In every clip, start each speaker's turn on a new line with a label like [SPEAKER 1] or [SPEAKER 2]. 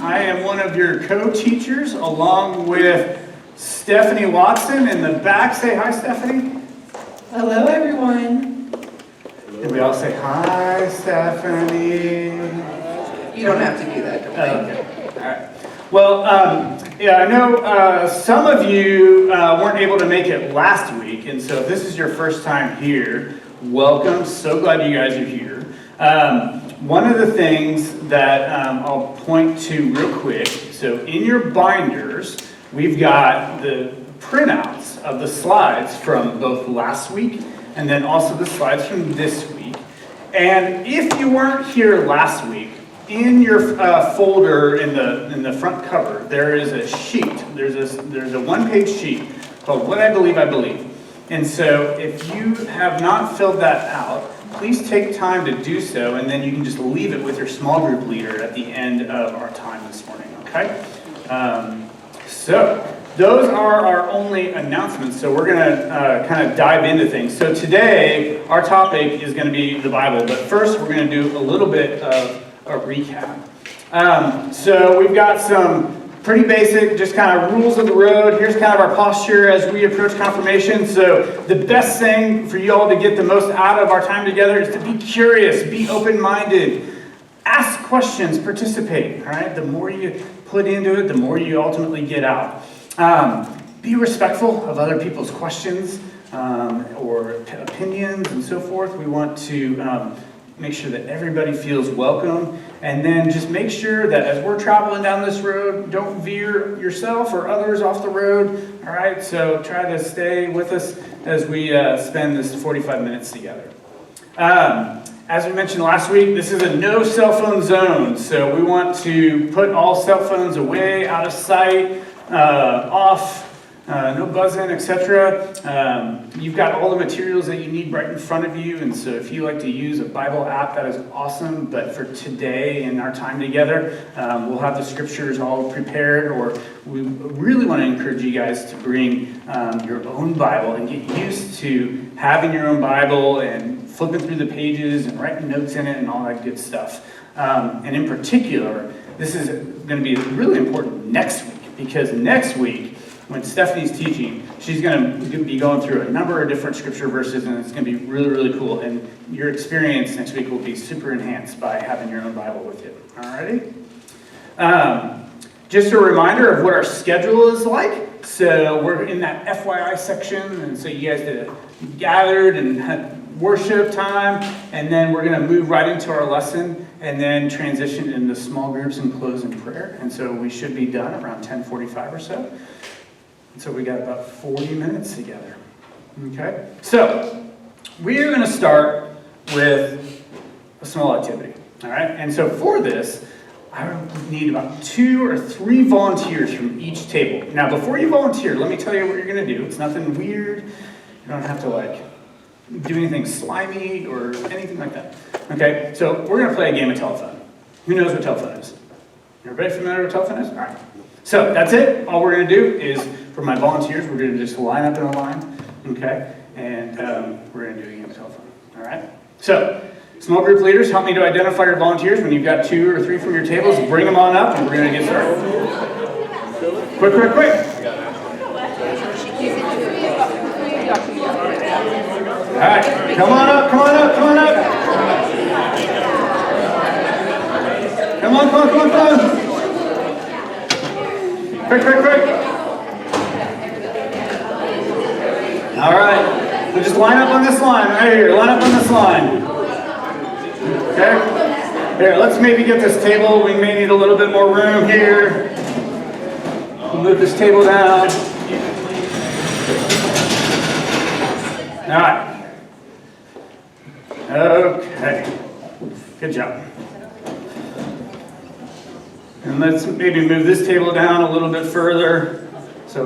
[SPEAKER 1] I am one of your co-teachers along with Stephanie Watson in the back. Say hi, Stephanie.
[SPEAKER 2] Hello, everyone.
[SPEAKER 1] And we all say hi, Stephanie.
[SPEAKER 2] You don't have to do that, don't worry.
[SPEAKER 1] Okay. All right. Well, I know some of you weren't able to make it last week, and so if this is your first time here, welcome. So glad you guys are here. One of the things that I'll point to real quick, so in your binders, we've got the printouts of the slides from both last week and then also the slides from this week. And if you weren't here last week, in your folder in the front cover, there is a sheet. There's a one-page sheet called What I Believe, I Believe. And so if you have not filled that out, please take time to do so, and then you can just leave it with your small group leader at the end of our time this morning, okay? So those are our only announcements, so we're going to kind of dive into things. So today, our topic is going to be the Bible, but first we're going to do a little bit of a recap. So we've got some pretty basic, just kind of rules of the road. Here's kind of our posture as we approach confirmation. So the best thing for you all to get the most out of our time together is to be curious, be open-minded, ask questions, participate. All right, the more you put into it, the more you ultimately get out. Be respectful of other people's questions or opinions and so forth. We want to make sure that everybody feels welcome, and then just make sure that as we're traveling down this road, don't veer yourself or others off the road. All right, so try to stay with us as we spend this 45 minutes together. As we mentioned last week, this is a no cell phone zone, so we want to put all cell phones away, out of sight, off, no buzzing, etc. You've got all the materials that you need right in front of you, and so if you like to use a Bible app, that is awesome. But for today and our time together, we'll have the scriptures all prepared, or we really want to encourage you guys to bring your own Bible and get used to having your own Bible and flipping through the pages and writing notes in it and all that good stuff. And in particular, this is going to be really important next week, because next week, when Stephanie's teaching, she's going to be going through a number of different scripture verses, and it's going to be really, really cool. And your experience next week will be super enhanced by having your own Bible with you. Alrighty? Just a reminder of what our schedule is like. So we're in that FYI section, and so you guys did gathered and had worship time, and then we're going to move right into our lesson and then transition into small groups and close in prayer. And so we should be done around 10:45 or so. And so we got about 40 minutes together. Okay? So we are going to start with a small activity. All right? And so for this, I need about 2 or 3 volunteers from each table. Now, before you volunteer, let me tell you what you're going to do. It's nothing weird. You don't have to do anything slimy or anything like that. Okay? So we're going to play a game of telephone. Who knows what telephone is? Everybody familiar with telephone is? All right. So that's it. All we're going to do is, for my volunteers, we're going to just line up in a line, okay? And we're going to do a game of telephone, all right? So, small group leaders, help me to identify your volunteers. When you've got 2 or 3 from your tables, bring them on up, and we're going to get started. Quick, quick, quick. All right, come on up, come on up, come on up. Come on, come on, come on, come on. Quick, quick, quick. All right. So just line up on this line right here. Line up on this line. Okay? Here, let's maybe get this table. We may need a little bit more room here. We'll move this table down. All right. Okay. Good job. And let's maybe move this table down a little bit further. So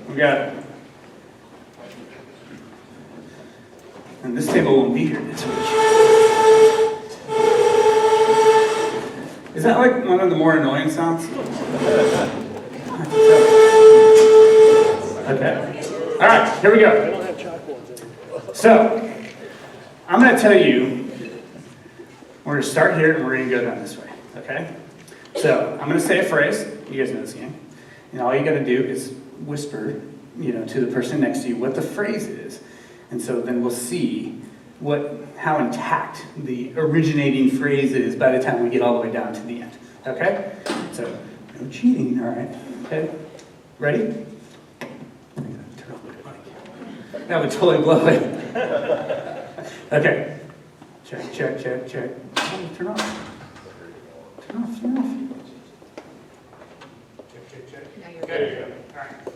[SPEAKER 1] we got, and this table won't be here this week. Is that like one of the more annoying sounds? Okay. All right, here we go. So, I'm going to tell you, we're going to start here and we're going to go down this way, okay? So I'm going to say a phrase. You guys know this game. And all you got to do is whisper, to the person next to you what the phrase is. And so then we'll see how intact the originating phrase is by the time we get all the way down to the end. Okay? So, no cheating, all right? Okay? Ready? Turn off the mic. That would totally blow it. Okay. Check. Oh, turn off. Turn off. Check.
[SPEAKER 2] Now you're
[SPEAKER 1] Good. There you go. All right.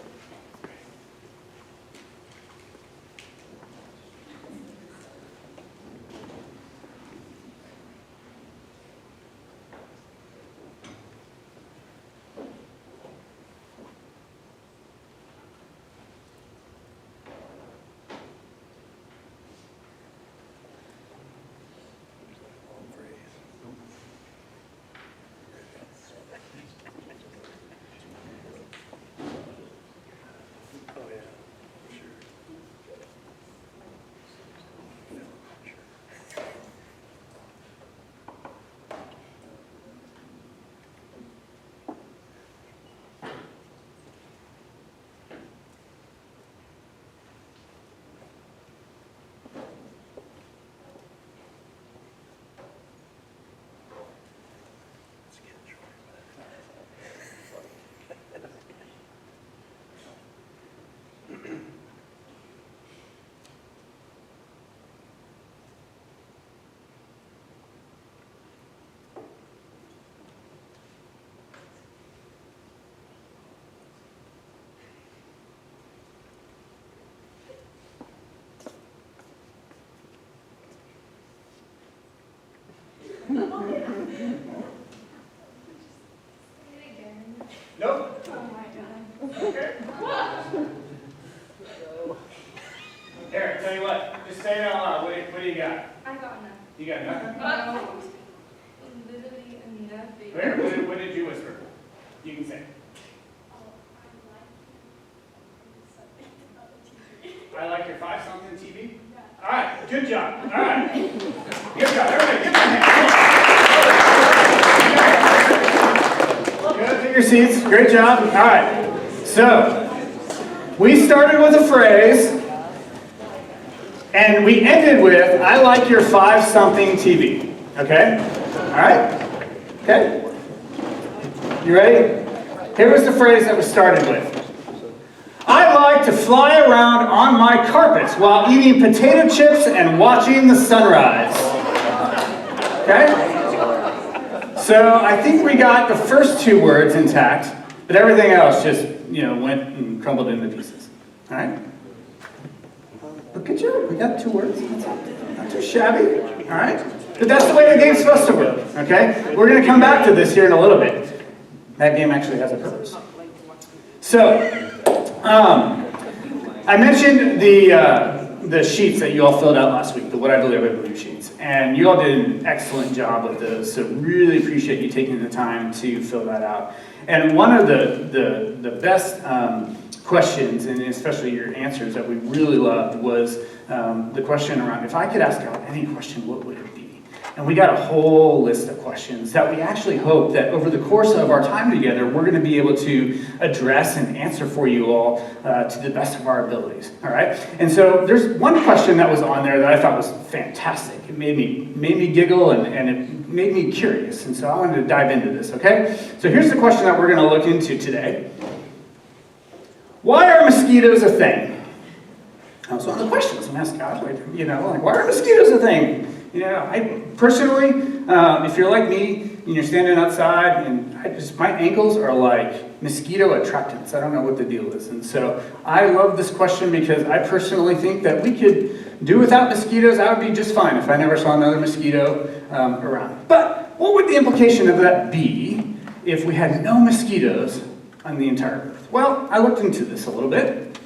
[SPEAKER 1] Nope. Okay. Here, tell you what. Just say it out loud. What do you got?
[SPEAKER 3] I got none.
[SPEAKER 1] You got nothing?
[SPEAKER 3] Literally, Anita.
[SPEAKER 1] Where? What did you whisper? You can say. I like your 5-something TV? All right, good job. All right. Good job. Everybody, give them a hand. Good, take your seats. Great job. All right. So, we started with a phrase, and we ended with, I like your 5-something TV. Okay? All right? Okay? You ready? Here was the phrase that we started with. I like to fly around on my carpets while eating potato chips and watching the sunrise. Okay? So I think we got the first 2 words intact, but everything else just, went and crumbled into pieces. All right? But good job. We got 2 words. Not too shabby. All right? But that's the way the game's supposed to work. Okay? We're going to come back to this here in a little bit. That game actually has a purpose. So, I mentioned the sheets that you all filled out last week, the What I Believe I Believe sheets, and you all did an excellent job with those, so really appreciate you taking the time to fill that out. And one of the best questions, and especially your answers that we really loved, was the question around, if I could ask God any question, what would it be? And we got a whole list of questions that we actually hope that over the course of our time together, we're going to be able to address and answer for you all to the best of our abilities. All right? And so there's one question that was on there that I thought was fantastic. It made me giggle and it made me curious. And so I wanted to dive into this, okay? So here's the question that we're going to look into today. Why are mosquitoes a thing? That was one of the questions. I'm asking God, why are mosquitoes a thing? I personally, if you're like me and you're standing outside, and my ankles are like mosquito attractants. I don't know what the deal is. And so I love this question because I personally think that we could do without mosquitoes. I would be just fine if I never saw another mosquito around. But what would the implication of that be if we had no mosquitoes on the entire earth? Well, I looked into this a little bit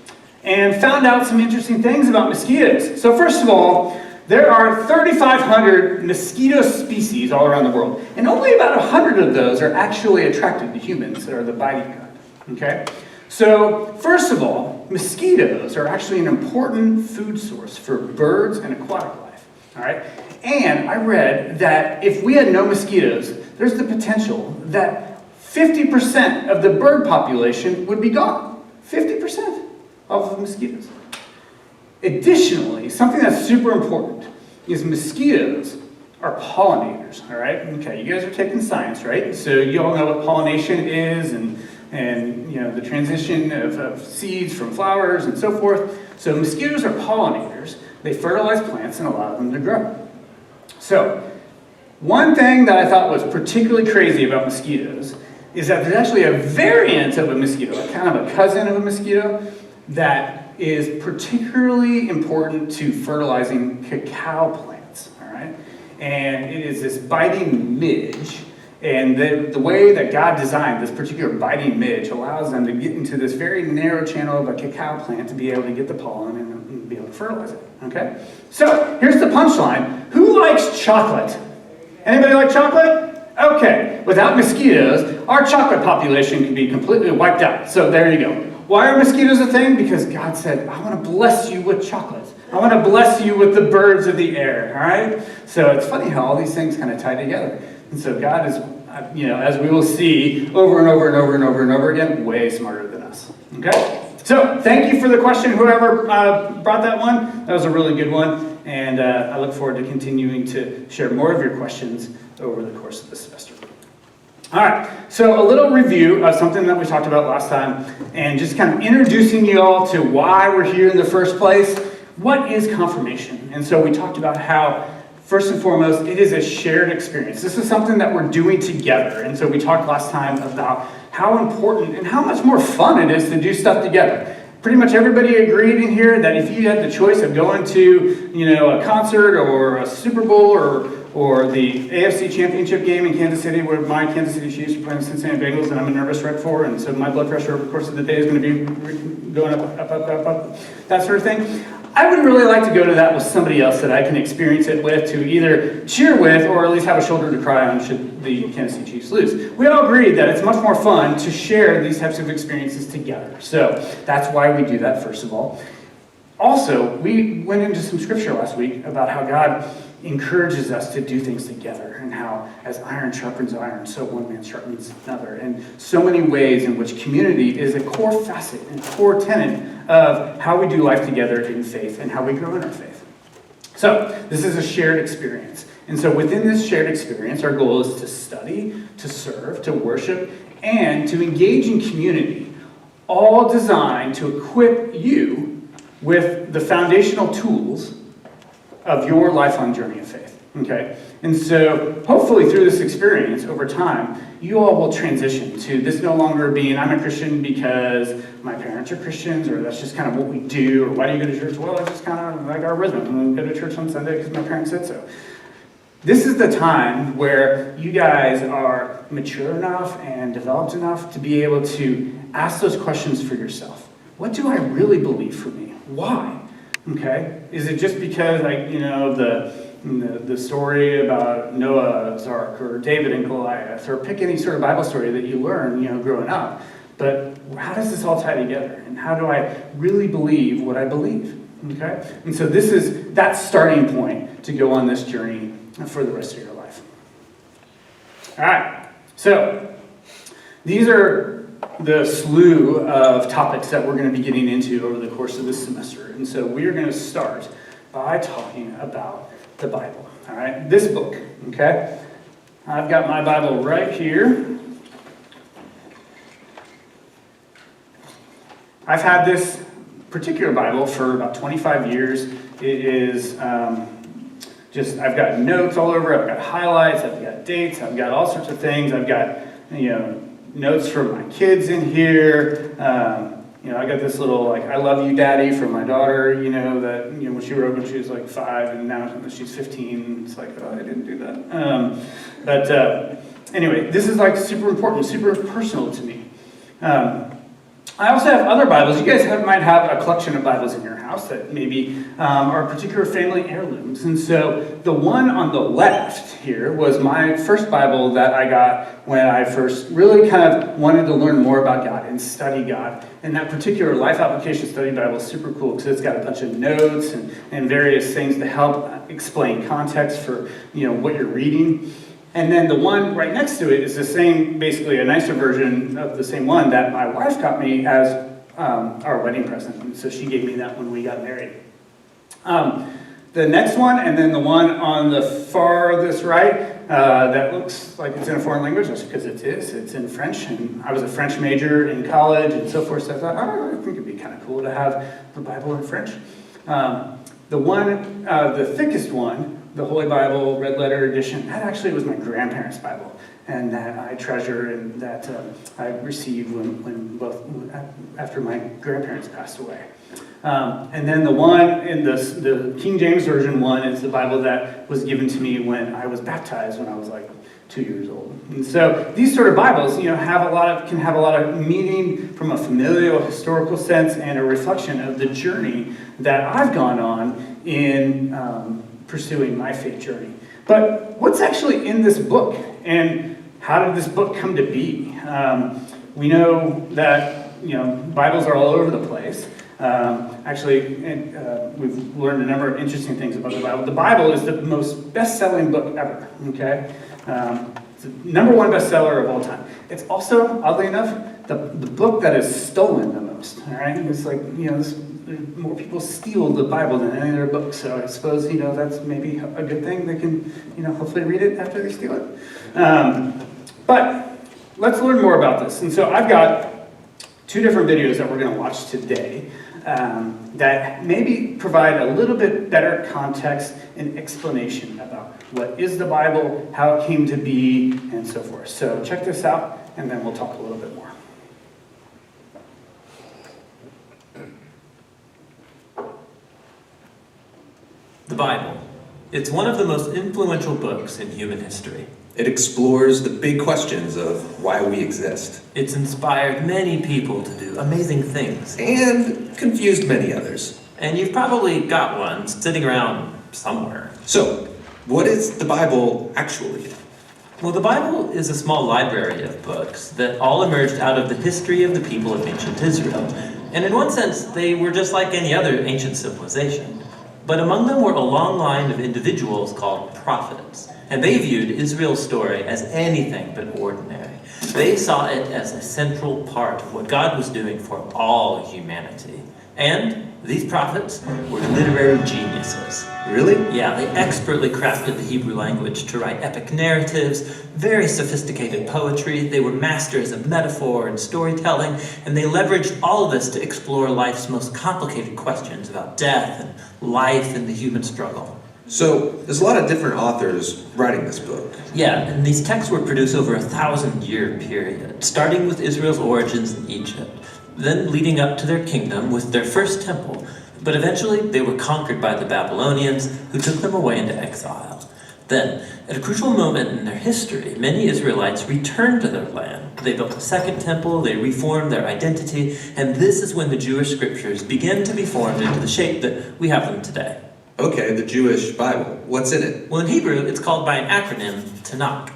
[SPEAKER 1] and found out some interesting things about mosquitoes. So first of all, there are 3,500 mosquito species all around the world, and only about 100 of those are actually attracted to humans, that are the biting kind. Okay? So, first of all, mosquitoes are actually an important food source for birds and aquatic life. all right? And I read that if we had no mosquitoes, there's the potential that 50% of the bird population would be gone. 50% of the mosquitoes. Additionally, something that's super important is mosquitoes are pollinators, all right? Okay, you guys are taking science, right? So you all know what pollination is and you know, the transition of seeds from flowers and so forth. So mosquitoes are pollinators. They fertilize plants and allow them to grow. So one thing that I thought was particularly crazy about mosquitoes is that there's actually a variant of a mosquito, kind of a cousin of a mosquito, that is particularly important to fertilizing cacao plants, all right? And it is this biting midge. And the way that God designed this particular biting midge allows them to get into this very narrow channel of a cacao plant to be able to get the pollen and be able to fertilize it, okay? So here's the punchline. Who likes chocolate? Anybody like chocolate? Okay, without mosquitoes, our chocolate population can be completely wiped out. So there you go. Why are mosquitoes a thing? Because God said, I want to bless you with chocolate. I want to bless you with the birds of the air, all right? So it's funny how all these things kind of tie together. And so God is, you know, as we will see over and over and over and over and over again, way smarter than us, okay? So thank you for the question, whoever brought that one. That was a really good one. And I look forward to continuing to share more of your questions over the course of the semester. All right, so a little review of something that we talked about last time and just kind of introducing you all to why we're here in the first place. What is confirmation? And so we talked about how, first and foremost, it is a shared experience. This is something that we're doing together. And so we talked last time about how important and how much more fun it is to do stuff together. Pretty much everybody agreed in here that if you had the choice of going to, you know, a concert or a Super Bowl or the AFC Championship game in Kansas City, where my Kansas City Chiefs are playing the Cincinnati Bengals, and I'm a nervous wreck for, and so my blood pressure over the course of the day is going to be going up, that sort of thing. I would really like to go to that with somebody else that I can experience it with, to either cheer with or at least have a shoulder to cry on should the Kansas City Chiefs lose. We all agreed that it's much more fun to share these types of experiences together. So that's why we do that, first of all. Also, we went into some scripture last week about how God encourages us to do things together, and how as iron sharpens iron, so one man sharpens another, and so many ways in which community is a core facet and core tenet of how we do life together in faith and how we grow in our faith. So this is a shared experience. And so within this shared experience, our goal is to study, to serve, to worship, and to engage in community, all designed to equip you with the foundational tools of your lifelong journey of faith, okay? And so hopefully through this experience over time, you all will transition to this no longer being, I'm a Christian because my parents are Christians, or that's just kind of what we do, or why do you go to church? Well, it's just kind of like our rhythm, and we go to church on Sunday because my parents said so. This is the time where you guys are mature enough and developed enough to be able to ask those questions for yourself. What do I really believe for me? Why? Okay? Is it just because, like, you know, the story about Noah's Ark or David and Goliath, or pick any sort of Bible story that you learn, you know, growing up. But how does this all tie together? And how do I really believe what I believe? Okay? And so this is that starting point to go on this journey for the rest of your life. All right. So these are the slew of topics that we're going to be getting into over the course of this semester. And so we are going to start by talking about the Bible, all right? This book, okay? I've got my Bible right here. I've had this particular Bible for about 25 years. It is I've got notes all over, I've got highlights, I've got dates, I've got all sorts of things. I've got, you know, notes from my kids in here. You know, I got this little, like, I love you, Daddy, from my daughter, you know, that, you know, when she wrote when she was like 5, and now she's 15. It's like, oh, I didn't do that. Anyway, this is like super important, super personal to me. I also have other Bibles. You guys might have a collection of Bibles in your house that maybe are particular family heirlooms. And so the one on the left here was my first Bible that I got when I first really kind of wanted to learn more about God and study God. And that particular Life Application Study Bible is super cool because it's got a bunch of notes and various things to help explain context for, what you're reading. And then the one right next to it is the same, basically a nicer version of the same one that my wife got me as our wedding present. And so she gave me that when we got married. The next one, and then the one on the farthest right, that looks like it's in a foreign language, that's because it is. It's in French, and I was a French major in college and so forth, so I thought, I think it'd be kind of cool to have the Bible in French. The thickest one, the Holy Bible Red Letter Edition, that actually was my grandparents' Bible, and that I treasure and that I received after my grandparents passed away. And then the one in the King James Version one is the Bible that was given to me when I was baptized when I was like 2 years old. And so these sort of Bibles, can have a lot of meaning from a familial, historical sense and a reflection of the journey that I've gone on in pursuing my faith journey. But what's actually in this book, and how did this book come to be? We know that Bibles are all over the place. We've learned a number of interesting things about the Bible. The Bible is the most best-selling book ever, okay? It's the number one bestseller of all time. It's also, oddly enough, the book that is stolen the most, all right? It's like, more people steal the Bible than any other book, so I suppose, that's maybe a good thing. They can, hopefully read it after they steal it. But let's learn more about this. And so I've got 2 different videos that we're going to watch today that maybe provide a little bit better context and explanation about what is the Bible, how it came to be, and so forth. So check this out, and then we'll talk a little bit more.
[SPEAKER 3] The Bible. It's one of the most influential books in human history.
[SPEAKER 4] It explores the big questions of why we exist.
[SPEAKER 3] It's inspired many people to do amazing things.
[SPEAKER 4] And confused many others.
[SPEAKER 3] And you've probably got one sitting around somewhere.
[SPEAKER 4] So, what is the Bible actually?
[SPEAKER 3] Well, the Bible is a small library of books that all emerged out of the history of the people of ancient Israel. And in one sense, they were just like any other ancient civilization. But among them were a long line of individuals called prophets. And they viewed Israel's story as anything but ordinary. They saw it as a central part of what God was doing for all humanity. And these prophets were literary geniuses.
[SPEAKER 4] Really?
[SPEAKER 3] Yeah, they expertly crafted the Hebrew language to write epic narratives, very sophisticated poetry. They were masters of metaphor and storytelling, and they leveraged all of this to explore life's most complicated questions about death and life and the human struggle.
[SPEAKER 4] So, there's a lot of different authors writing this book.
[SPEAKER 3] Yeah, and these texts were produced over a 1,000-year period, starting with Israel's origins in Egypt, then leading up to their kingdom with their first temple. But eventually, they were conquered by the Babylonians, who took them away into exile. Then, at a crucial moment in their history, many Israelites returned to their land. They built a second temple, they reformed their identity, and this is when the Jewish scriptures began to be formed into the shape that we have them today.
[SPEAKER 4] Okay, the Jewish Bible. What's in it?
[SPEAKER 3] Well, in Hebrew, it's called by an acronym, Tanakh.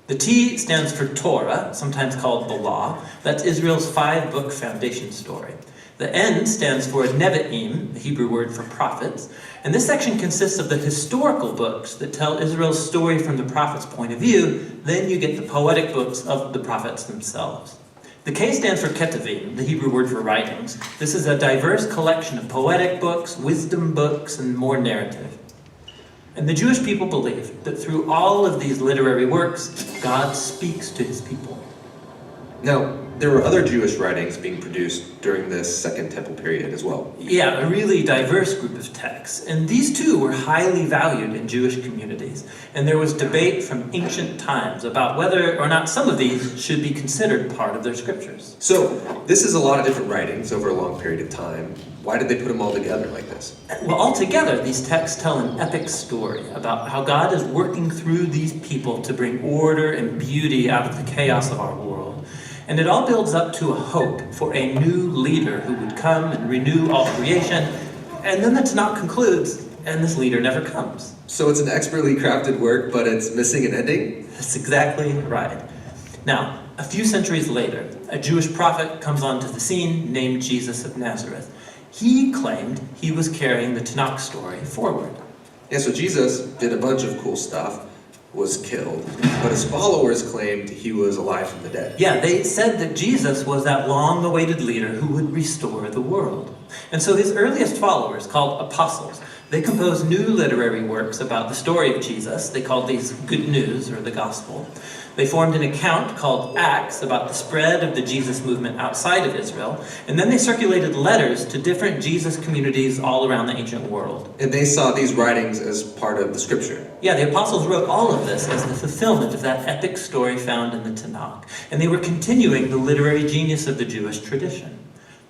[SPEAKER 3] The T stands for Torah, sometimes called the Law. That's Israel's 5-book foundation story. The N stands for Nevi'im, the Hebrew word for prophets. And this section consists of the historical books that tell Israel's story from the prophet's point of view. Then you get the poetic books of the prophets themselves. The K stands for Ketuvim, the Hebrew word for writings. This is a diverse collection of poetic books, wisdom books, and more narrative. And the Jewish people believed that through all of these literary works, God speaks to his people.
[SPEAKER 4] Now, there were other Jewish writings being produced during this Second Temple period as well.
[SPEAKER 3] Yeah, a really diverse group of texts. And these too were highly valued in Jewish communities. And there was debate from ancient times about whether or not some of these should be considered part of their scriptures.
[SPEAKER 4] So, this is a lot of different writings over a long period of time. Why did they put them all together like this?
[SPEAKER 3] Well, altogether, these texts tell an epic story about how God is working through these people to bring order and beauty out of the chaos of our world. And it all builds up to a hope for a new leader who would come and renew all creation. And then the Tanakh concludes, and this leader never comes.
[SPEAKER 4] So it's an expertly crafted work, but it's missing an ending?
[SPEAKER 3] That's exactly right. Now, a few centuries later, a Jewish prophet comes onto the scene named Jesus of Nazareth. He claimed he was carrying the Tanakh story forward.
[SPEAKER 4] Yeah, so Jesus did a bunch of cool stuff, was killed, but his followers claimed he was alive from the dead.
[SPEAKER 3] Yeah, they said that Jesus was that long-awaited leader who would restore the world. And so his earliest followers, called apostles, they composed new literary works about the story of Jesus. They called these Good News, or the Gospel. They formed an account called Acts about the spread of the Jesus movement outside of Israel. And then they circulated letters to different Jesus communities all around the ancient world.
[SPEAKER 4] And they saw these writings as part of the scripture.
[SPEAKER 3] Yeah, the apostles wrote all of this as the fulfillment of that epic story found in the Tanakh. And they were continuing the literary genius of the Jewish tradition.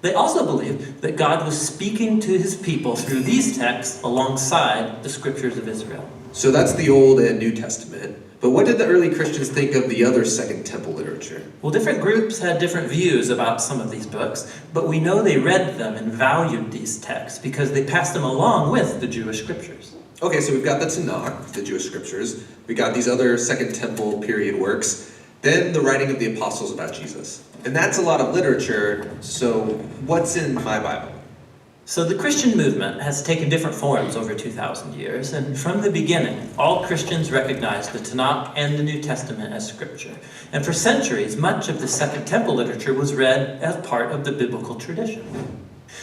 [SPEAKER 3] They also believed that God was speaking to his people through these texts alongside the scriptures of Israel.
[SPEAKER 4] So that's the Old and New Testament. But what did the early Christians think of the other Second Temple literature?
[SPEAKER 3] Well, different groups had different views about some of these books, but we know they read them and valued these texts because they passed them along with the Jewish scriptures.
[SPEAKER 4] Okay, so we've got the Tanakh, the Jewish scriptures. We got these other Second Temple period works. Then the writing of the apostles about Jesus. And that's a lot of literature, so what's in my Bible?
[SPEAKER 3] So the Christian movement has taken different forms over 2,000 years, and from the beginning, all Christians recognized the Tanakh and the New Testament as scripture. And for centuries, much of the Second Temple literature was read as part of the biblical tradition.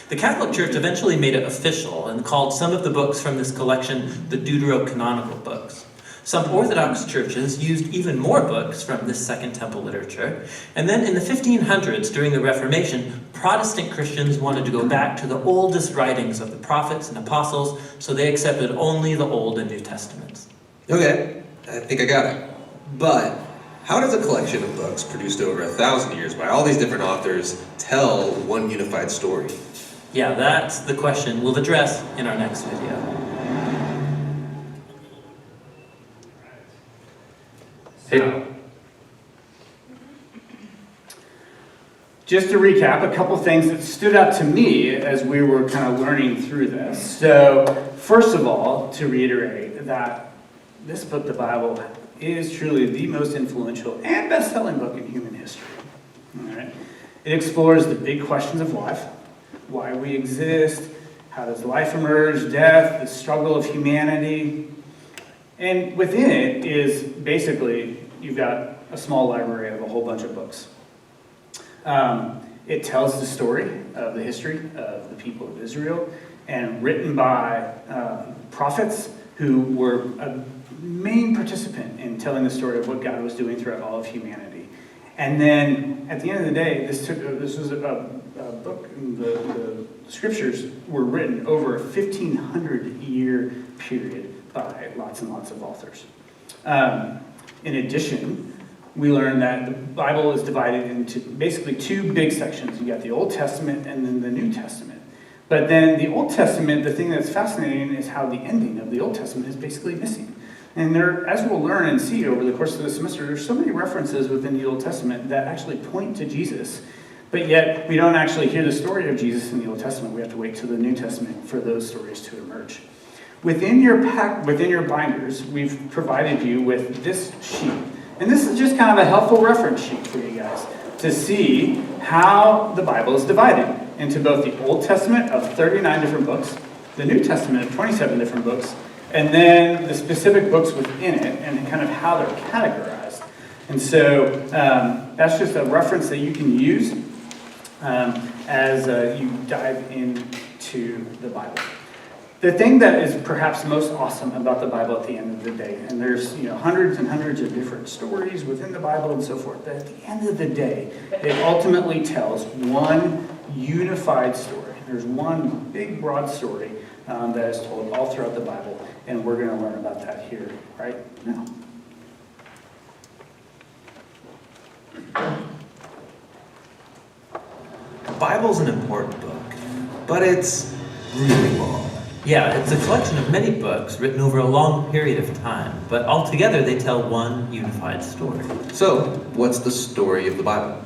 [SPEAKER 3] The Catholic Church eventually made it official and called some of the books from this collection the Deuterocanonical books. Some Orthodox churches used even more books from this Second Temple literature. And then in the 1500s, during the Reformation, Protestant Christians wanted to go back to the oldest writings of the prophets and apostles, so they accepted only the Old and New Testaments.
[SPEAKER 4] Okay, I think I got it. But how does a collection of books produced over 1,000 years by all these different authors tell one unified story?
[SPEAKER 3] Yeah, that's the question we'll address in our next video.
[SPEAKER 1] Just to recap, a couple things that stood out to me as we were kind of learning through this. So, first of all, to reiterate that this book, the Bible, is truly the most influential and best-selling book in human history. All right? It explores the big questions of life, why we exist, how does life emerge, death, the struggle of humanity. And within it is basically, you've got a small library of a whole bunch of books. It tells the story of the history of the people of Israel, and written by prophets who were a main participant in telling the story of what God was doing throughout all of humanity. And then, at the end of the day, this was a book, the scriptures were written over a 1,500-year period by lots and lots of authors. In addition, we learn that the Bible is divided into basically two big sections. You got the Old Testament and then the New Testament. But then the Old Testament, the thing that's fascinating is how the ending of the Old Testament is basically missing. And there, as we'll learn and see over the course of the semester, there's so many references within the Old Testament that actually point to Jesus. But yet, we don't actually hear the story of Jesus in the Old Testament. We have to wait till the New Testament for those stories to emerge. Within your binders, we've provided you with this sheet. And this is just kind of a helpful reference sheet for you guys to see how the Bible is divided into both the Old Testament of 39 different books, the New Testament of 27 different books, and then the specific books within it and kind of how they're categorized. And so that's just a reference that you can use as you dive into the Bible. The thing that is perhaps most awesome about the Bible at the end of the day, and there's hundreds and hundreds of different stories within the Bible and so forth, but at the end of the day, it ultimately tells one unified story. There's one big, broad story that is told all throughout the Bible, and we're going to learn about that here right now.
[SPEAKER 4] The Bible's an important book, but it's really long.
[SPEAKER 3] Yeah, it's a collection of many books written over a long period of time, but altogether they tell one unified story.
[SPEAKER 4] So, what's the story of the Bible?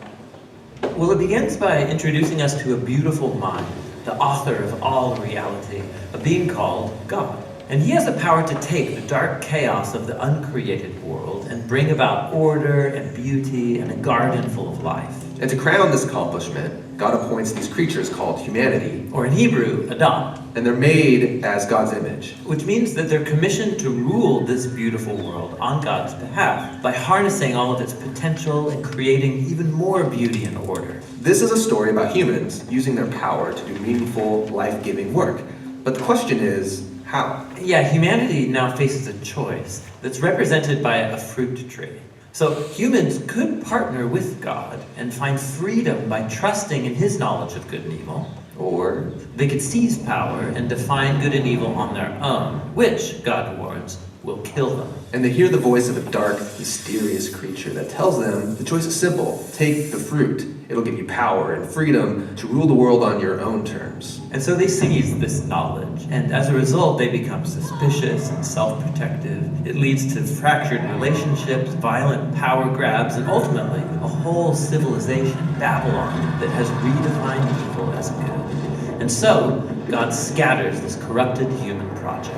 [SPEAKER 3] Well, it begins by introducing us to a beautiful mind, the author of all reality, a being called God. And he has the power to take the dark chaos of the uncreated world and bring about order and beauty and a garden full of life.
[SPEAKER 4] And to crown this accomplishment, God appoints these creatures called humanity,
[SPEAKER 3] or in Hebrew, Adam,
[SPEAKER 4] and they're made as God's image.
[SPEAKER 3] which means that they're commissioned to rule this beautiful world on God's behalf by harnessing all of its potential and creating even more beauty and order.
[SPEAKER 4] This is a story about humans using their power to do meaningful, life-giving work. But the question is, how?
[SPEAKER 3] Yeah, humanity now faces a choice that's represented by a fruit tree. So humans could partner with God and find freedom by trusting in his knowledge of good and evil, or they could seize power and define good and evil on their own, which, God warns, will kill them.
[SPEAKER 4] And they hear the voice of a dark, mysterious creature that tells them the choice is simple. Take the fruit. It'll give you power and freedom to rule the world on your own terms.
[SPEAKER 3] And so they seize this knowledge, and as a result, they become suspicious and self-protective. It leads to fractured relationships, violent power grabs, and ultimately a whole civilization, Babylon, that has redefined evil as good. And so, God scatters this corrupted human project.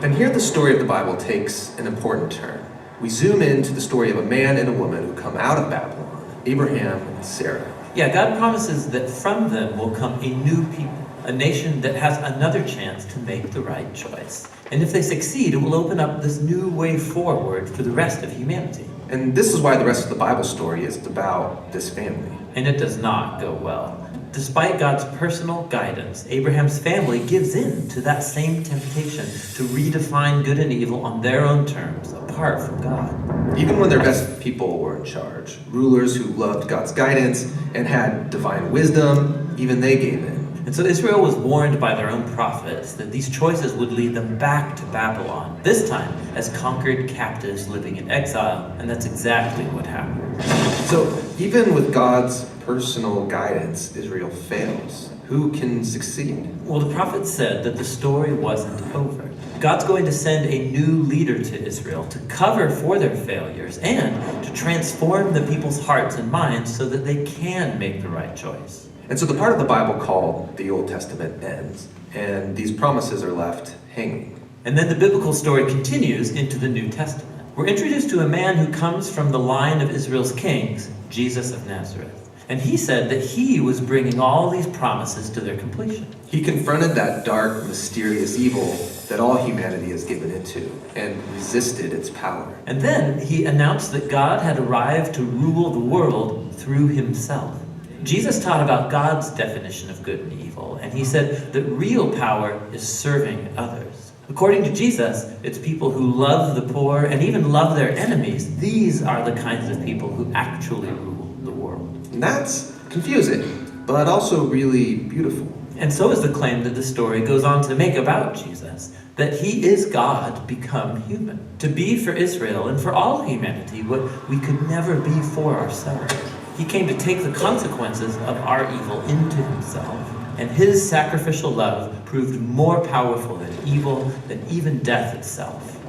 [SPEAKER 4] And here the story of the Bible takes an important turn. We zoom into the story of a man and a woman who come out of Babylon, Abraham and Sarah.
[SPEAKER 3] Yeah, God promises that from them will come a new people, a nation that has another chance to make the right choice. And if they succeed, it will open up this new way forward for the rest of humanity.
[SPEAKER 4] And this is why the rest of the Bible story is about this family.
[SPEAKER 3] And it does not go well. Despite God's personal guidance, Abraham's family gives in to that same temptation to redefine good and evil on their own terms, apart from God.
[SPEAKER 4] Even when their best people were in charge, rulers who loved God's guidance and had divine wisdom, even they gave in.
[SPEAKER 3] And so Israel was warned by their own prophets that these choices would lead them back to Babylon, this time as conquered captives living in exile, and that's exactly what happened.
[SPEAKER 4] So even with God's personal guidance, Israel fails. Who can succeed?
[SPEAKER 3] Well, the prophet said that the story wasn't over. God's going to send a new leader to Israel to cover for their failures and to transform the people's hearts and minds so that they can make the right choice.
[SPEAKER 4] And so the part of the Bible called the Old Testament ends, and these promises are left hanging.
[SPEAKER 3] And then the biblical story continues into the New Testament. We're introduced to a man who comes from the line of Israel's kings, Jesus of Nazareth. And he said that he was bringing all these promises to their completion.
[SPEAKER 4] He confronted that dark, mysterious evil that all humanity is given into and resisted its power.
[SPEAKER 3] And then he announced that God had arrived to rule the world through himself. Jesus taught about God's definition of good and evil, and he said that real power is serving others. According to Jesus, it's people who love the poor and even love their enemies. These are the kinds of people who actually rule the world.
[SPEAKER 4] And that's confusing, but also really beautiful.
[SPEAKER 3] And so is the claim that the story goes on to make about Jesus, that he is God become human, to be for Israel and for all humanity what we could never be for ourselves. He came to take the consequences of our evil into himself, and his sacrificial love proved more powerful than evil, than even death itself.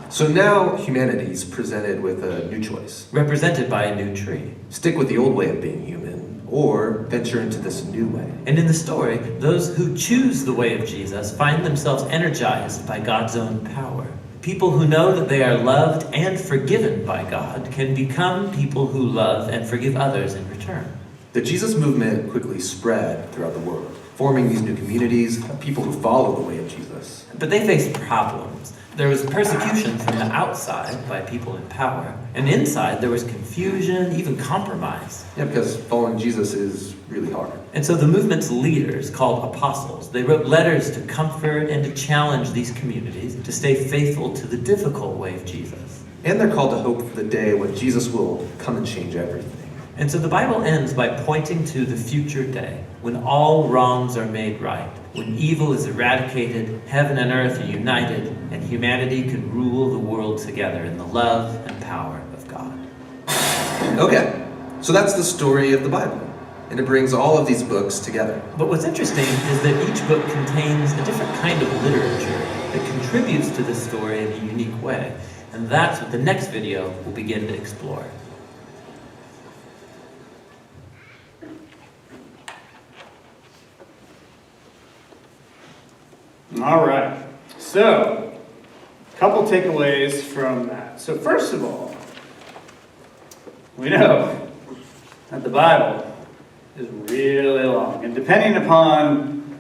[SPEAKER 4] So now humanity's presented with a new choice.
[SPEAKER 3] Represented by a new tree.
[SPEAKER 4] Stick with the old way of being human, or venture into this new way.
[SPEAKER 3] And in the story, those who choose the way of Jesus find themselves energized by God's own power. People who know that they are loved and forgiven by God can become people who love and forgive others in return.
[SPEAKER 4] The Jesus movement quickly spread throughout the world, forming these new communities of people who follow the way of Jesus.
[SPEAKER 3] But they faced problems. There was persecution from the outside by people in power, and inside there was confusion, even compromise.
[SPEAKER 4] Yeah, because following Jesus is really hard.
[SPEAKER 3] And so the movement's leaders, called apostles, they wrote letters to comfort and to challenge these communities to stay faithful to the difficult way of Jesus.
[SPEAKER 4] And they're called to hope for the day when Jesus will come and change everything.
[SPEAKER 3] And so the Bible ends by pointing to the future day, when all wrongs are made right, when evil is eradicated, heaven and earth are united, and humanity can rule the world together in the love and power of God.
[SPEAKER 4] Okay, so that's the story of the Bible, and it brings all of these books together.
[SPEAKER 3] But what's interesting is that each book contains a different kind of literature that contributes to the story in a unique way. And that's what the next video will begin to explore.
[SPEAKER 1] All right, so a couple takeaways from that. So first of all, we know that the Bible is really long. And depending upon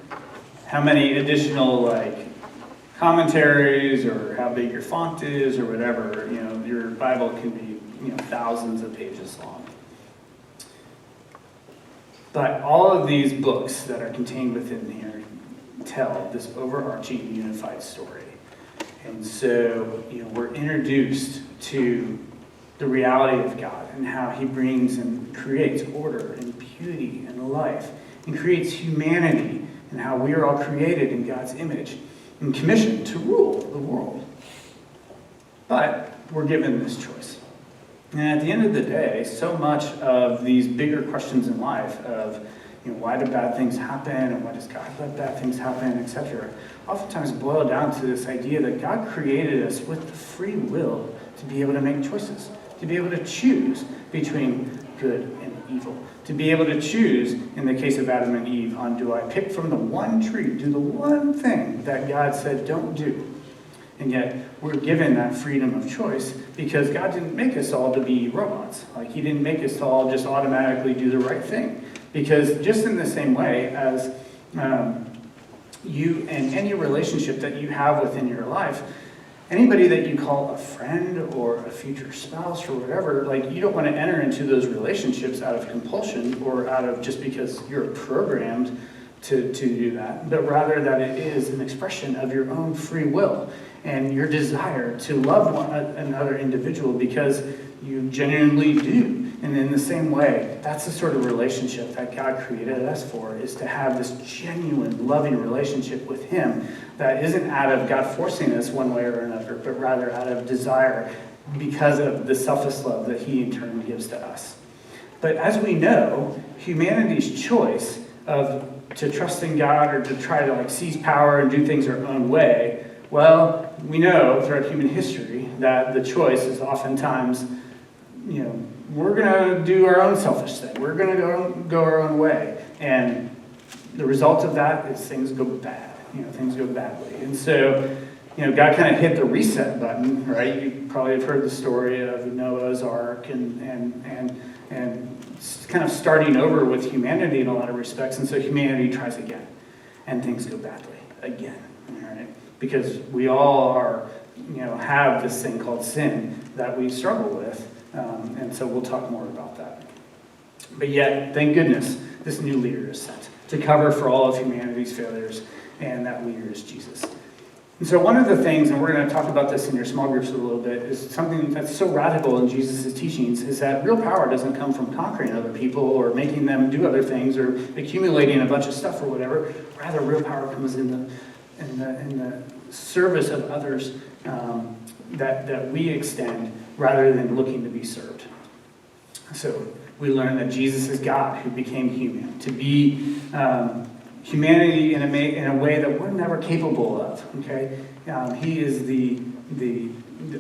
[SPEAKER 1] how many additional commentaries or how big your font is or whatever, your Bible can be thousands of pages long. But all of these books that are contained within here tell this overarching unified story. And so, we're introduced to the reality of God and how he brings and creates order and beauty and life and creates humanity and how we are all created in God's image and commissioned to rule the world. But we're given this choice. And at the end of the day, so much of these bigger questions in life of, why do bad things happen and why does God let bad things happen, etc., oftentimes boil down to this idea that God created us with the free will to be able to make choices, to be able to choose between good and evil, to be able to choose, in the case of Adam and Eve, on do I pick from the one tree, do the one thing that God said don't do. And yet, we're given that freedom of choice because God didn't make us all to be robots. He didn't make us all just automatically do the right thing. Because just in the same way as you and any relationship that you have within your life, anybody that you call a friend or a future spouse or whatever, you don't want to enter into those relationships out of compulsion or out of just because you're programmed to do that, but rather that it is an expression of your own free will and your desire to love another individual because you genuinely do. And in the same way, that's the sort of relationship that God created us for, is to have this genuine, loving relationship with him that isn't out of God forcing us one way or another, but rather out of desire because of the selfless love that he in turn gives to us. But as we know, humanity's choice to trust in God or to try to seize power and do things our own way, well, we know throughout human history that the choice is oftentimes, we're going to do our own selfish thing. We're going to go our own way. And the result of that is things go bad. Things go badly. And so, God kind of hit the reset button, right? You probably have heard the story of Noah's Ark and kind of starting over with humanity in a lot of respects. And so humanity tries again. And things go badly again. Right? Because we all are, have this thing called sin that we struggle with. And so we'll talk more about that. But yet, thank goodness, this new leader is sent to cover for all of humanity's failures, and that leader is Jesus. And so one of the things, and we're going to talk about this in your small groups a little bit, is something that's so radical in Jesus' teachings, is that real power doesn't come from conquering other people or making them do other things or accumulating a bunch of stuff or whatever. Rather, real power comes in the service of others that we extend rather than looking to be served. So we learn that Jesus is God who became human, to be humanity in a way that we're never capable of. Okay, he is the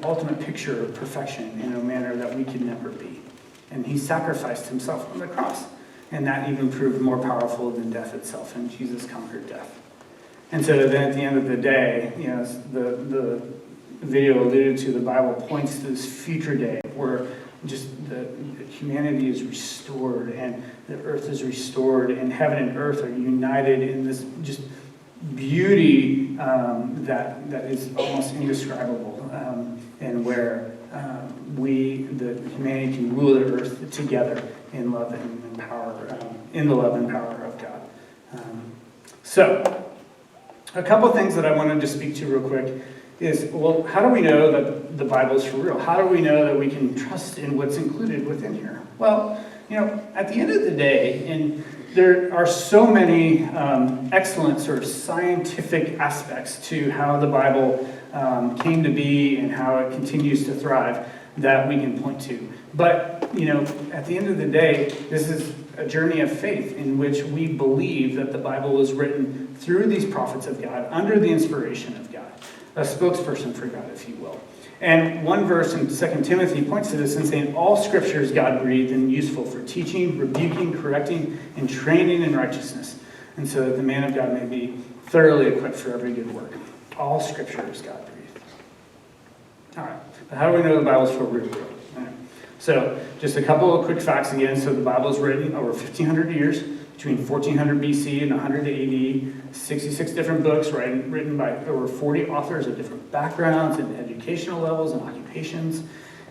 [SPEAKER 1] ultimate picture of perfection in a manner that we can never be, and he sacrificed himself on the cross, and that even proved more powerful than death itself. And Jesus conquered death. And so then at the end of the day, the video alluded to, the Bible points to this future day where just the humanity is restored and the earth is restored and heaven and earth are united in this just beauty that is almost indescribable, and where the humanity can rule the earth together in love and power, in the love and power of God. So a couple things that I wanted to speak to real quick is, well, how do we know that the Bible is for real? How do we know that we can trust in what's included within here? Well, at the end of the day, and there are so many excellent sort of scientific aspects to how the Bible came to be and how it continues to thrive that we can point to. But, at the end of the day, this is a journey of faith in which we believe that the Bible was written through these prophets of God, under the inspiration of God, a spokesperson for God, if you will. And one verse in 2 Timothy points to this in saying, all scripture is God-breathed and useful for teaching, rebuking, correcting, and training in righteousness, and so that the man of God may be thoroughly equipped for every good work. All scripture is God-breathed. All right, but how do we know the Bible's for real? All right. So just a couple of quick facts again. So the Bible is written over 1,500 years, between 1400 BC and 100 AD, 66 different books written by over 40 authors of different backgrounds and educational levels and occupations.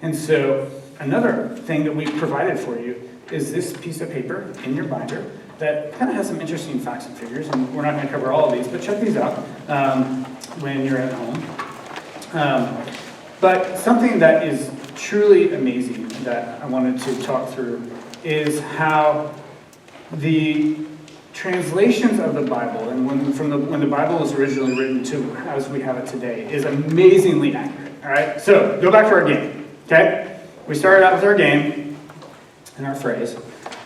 [SPEAKER 1] And so another thing that we provided for you is this piece of paper in your binder that kind of has some interesting facts and figures, and we're not going to cover all of these, but check these out when you're at home. But something that is truly amazing that I wanted to talk through is how the translations of the Bible, and when the Bible was originally written to as we have it today, is amazingly accurate. All right, so go back to our game. Okay, we started out with our game and our phrase,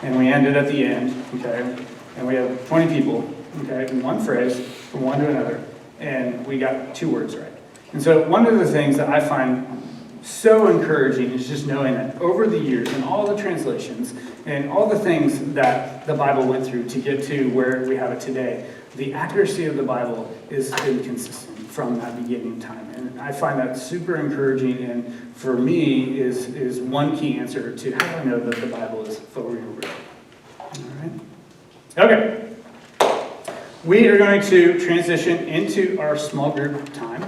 [SPEAKER 1] and we ended at the end. Okay, and we have 20 people. Okay, in one phrase from one to another, and we got 2 words right. And so one of the things that I find so encouraging is just knowing that over the years and all the translations and all the things that the Bible went through to get to where we have it today, the accuracy of the Bible is been consistent from that beginning time. And I find that super encouraging, and for me is one key answer to how I know that the Bible is fully written. All right. Okay. We are going to transition into our small group time.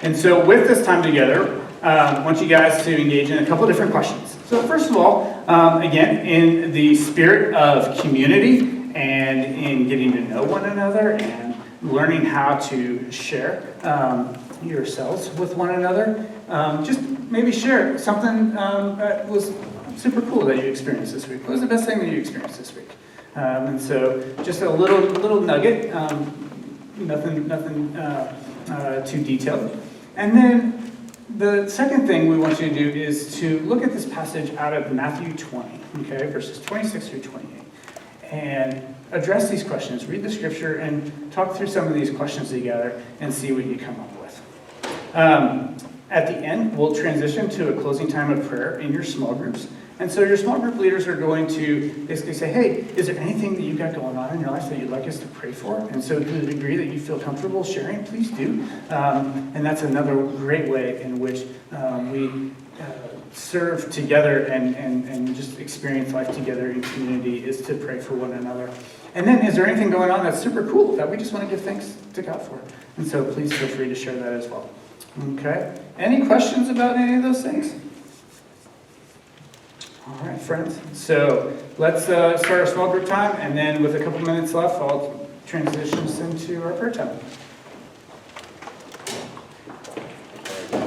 [SPEAKER 1] And so with this time together, I want you guys to engage in a couple different questions. So first of all, again, in the spirit of community and in getting to know one another and learning how to share yourselves with one another, just maybe share something that was super cool that you experienced this week. What was the best thing that you experienced this week? And so just a little nugget, nothing too detailed. And then the second thing we want you to do is to look at this passage out of Matthew 20, okay, verses 26 through 28, and address these questions. Read the scripture and talk through some of these questions together and see what you come up with. At the end, we'll transition to a closing time of prayer in your small groups. And so your small group leaders are going to basically say, hey, is there anything that you've got going on in your life that you'd like us to pray for? And so to the degree that you feel comfortable sharing, please do. And that's another great way in which we serve together and just experience life together in community is to pray for one another. And then is there anything going on that's super cool that we just want to give thanks to God for? And so please feel free to share that as well. Okay. Any questions about any of those things? All right, friends. So let's start our small group time, and then with a couple minutes left, I'll transition us into our prayer time.